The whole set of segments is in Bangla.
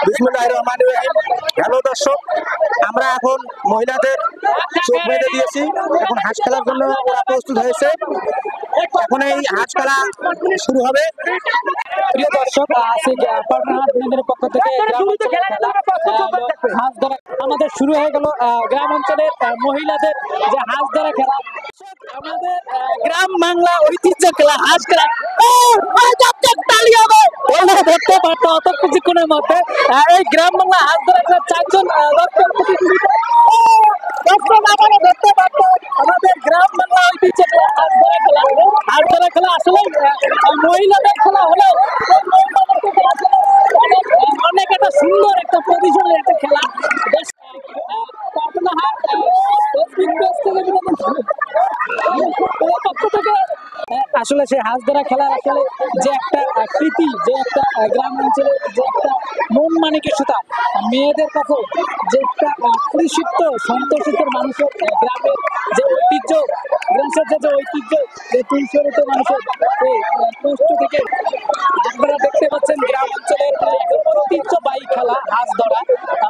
বিসমিল্লাহির রহমানির রহিম। হ্যালো দর্শক, আমরা এখন মহিলাদের চোখ বেঁধে দিয়েছি। এখন হাঁস খেলার জন্য ওরা প্রস্তুত হয়েছে। এখন এই হাঁস খেলা শুরু হবে। প্রিয় দর্শক, আপনাদের পক্ষ থেকে হাঁস ধরা আমাদের শুরু হয়ে গেল। গ্রাম অঞ্চলের মহিলাদের যে হাঁস ধরা খেলা, আমাদের গ্রাম বাংলা ঐতিহ্য খেলা হাঁস খেলা। দেখতে পারতো অত কিছুক্ষণের মধ্যে এই গ্রাম বাংলা হাঁস ধরা খেলা চারজন দেখতে পারতো আমাদের গ্রাম বাংলা ঐতিহ্য খেলা হাঁস ধরা খেলা আসলে মহিলাদের খেলা হলো অনেক একটা সুন্দর একটা পজিশনের একটা খেলা। আসলে সেই হাঁস ধরা খেলার আসলে যে একটা স্মৃতি, যে একটা গ্রাম অঞ্চলে যে একটা মন মানিকতা, মেয়েদের কাছে যে একটা পরিষিপ্ত সন্তোষিত মানুষের গ্রামের যে ঐতিহ্য, গ্রামের যে ঐতিহ্য, যে তুলসরিত মানুষের এই কষ্ট থেকে আপনারা দেখতে পাচ্ছেন গ্রাম অঞ্চলের ঐতিহ্যবাহী খেলা হাঁস ধরা।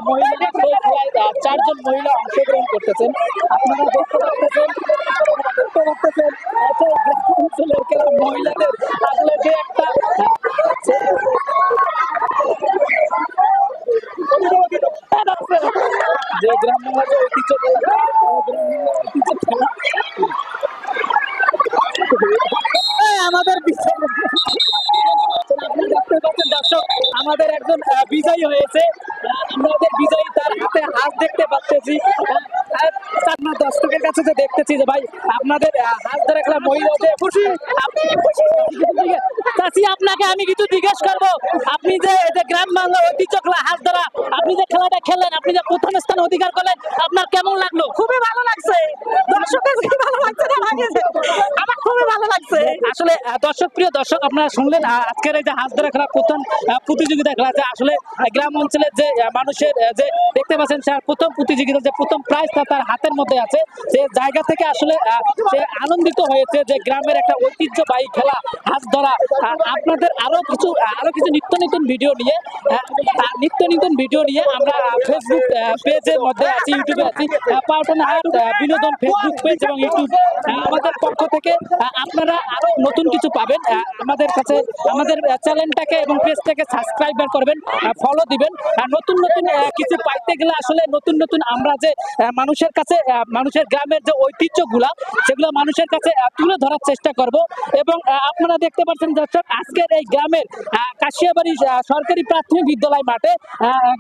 মহিলারা সেই খেলায় চারজন মহিলা অংশগ্রহণ করতেছেন। আপনারা দেখতে পাচ্ছেন গ্রাম অঞ্চলের খেলা মহিলাদের আসলে যে একটা যে গ্রাম বাংলার যে ঐতিহ্য খেলা, আমাদের আপনি দেখতে পাচ্ছেন দর্শক, আমাদের একজন বিজয়ী হয়েছে। আমাদের বিজয়ী, তার হাতে হাত দেখতে পাচ্ছি। আপনার দর্শকের কাছে যে দেখতেছি যে ভাই আপনাদের হাত ধরে খেলা মহিলাদের খুশি, আপনি চাচি আপনাকে আমি কিছু জিজ্ঞেস করবো। আপনি যে গ্রাম বাংলা ঐতিহ্য খেলা হাত ধরা, আপনি যে খেলাটা খেললেন, আপনি যে প্রথম স্থান অধিকার করলেন, আপনার কেমন লাগলো? খুবই ভালো লাগছে। দর্শকের ভালো লাগছে না লাগেছে, আমার খুবই ভালো লাগছে। আসলে দর্শক, প্রিয় দর্শক, আপনারা শুনলেন আজকের এই যে হাঁস ধরা খেলা প্রথম প্রতিযোগিতা খেলা, যে আসলে গ্রাম অঞ্চলের যে মানুষের যে দেখতে পাচ্ছেন প্রথম প্রতিযোগিতা, যে প্রথম প্রাইজ তার হাতের মধ্যে আছে। সে জায়গা থেকে আসলে সে আনন্দিত হয়েছে যে গ্রামের একটা ঐতিহ্যবাহী খেলা হাঁস ধরা। আপনাদের আরো কিছু নিত্য নতুন ভিডিও নিয়ে আমরা ফেসবুক পেজের মধ্যে আছি, ইউটিউবে আছি, পাউটনা হাট বিনোদন ফেসবুক পেজ এবং ইউটিউব আমাদের পক্ষ থেকে আপনারা আরো নতুন কিছু পাবেন। আমাদের কাছে আমাদের চ্যানেলটাকে এবং পেজটাকে সাবস্ক্রাইব করবেন, ফলো দিবেন। নতুন কিছু পাইতে গেলে আসলে নতুন আমরা যে মানুষের কাছে, মানুষের গ্রামের যে ঐতিহ্যগুলা, সেগুলো মানুষের কাছে তুলে ধরার চেষ্টা করব। এবং আপনারা দেখতে পাচ্ছেন দর্শক, আজকের এই গ্রামের কাশিয়াবাড়ি সরকারি প্রাথমিক বিদ্যালয় মাঠে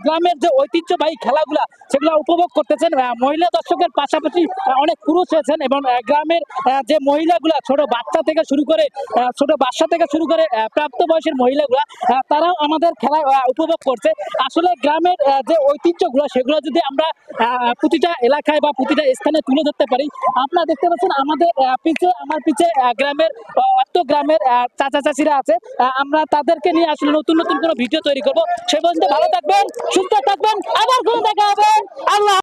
গ্রামের যে ঐতিহ্যবাহী খেলাগুলা সেগুলো উপভোগ করতেছেন মহিলা দর্শকের পাশাপাশি অনেক পুরুষ হয়েছেন। এবং গ্রামের যে মহিলাগুলা ছোট বাচ্চা থেকে শুরু করে প্রাপ্ত বয়সের মহিলাগুলা, তারাও আমাদের খেলা উপভোগ করছে। আসলে গ্রামের যে ঐতিহ্যগুলো সেগুলো যদি আমরা প্রতিটা এলাকায় বা প্রতিটা স্থানে তুলে ধরতে পারি। আপনারা দেখতে পাচ্ছেন আমাদের আমার পিছে গ্রামের চাচা চাচিরা আছে। আমরা তাদেরকে নিয়ে আসলে নতুন কোনো ভিডিও তৈরি করবো। সে পর্যন্ত ভালো থাকবেন, সুস্থ থাকবেন, আবার কোনো দেখা হবে। আল্লাহ।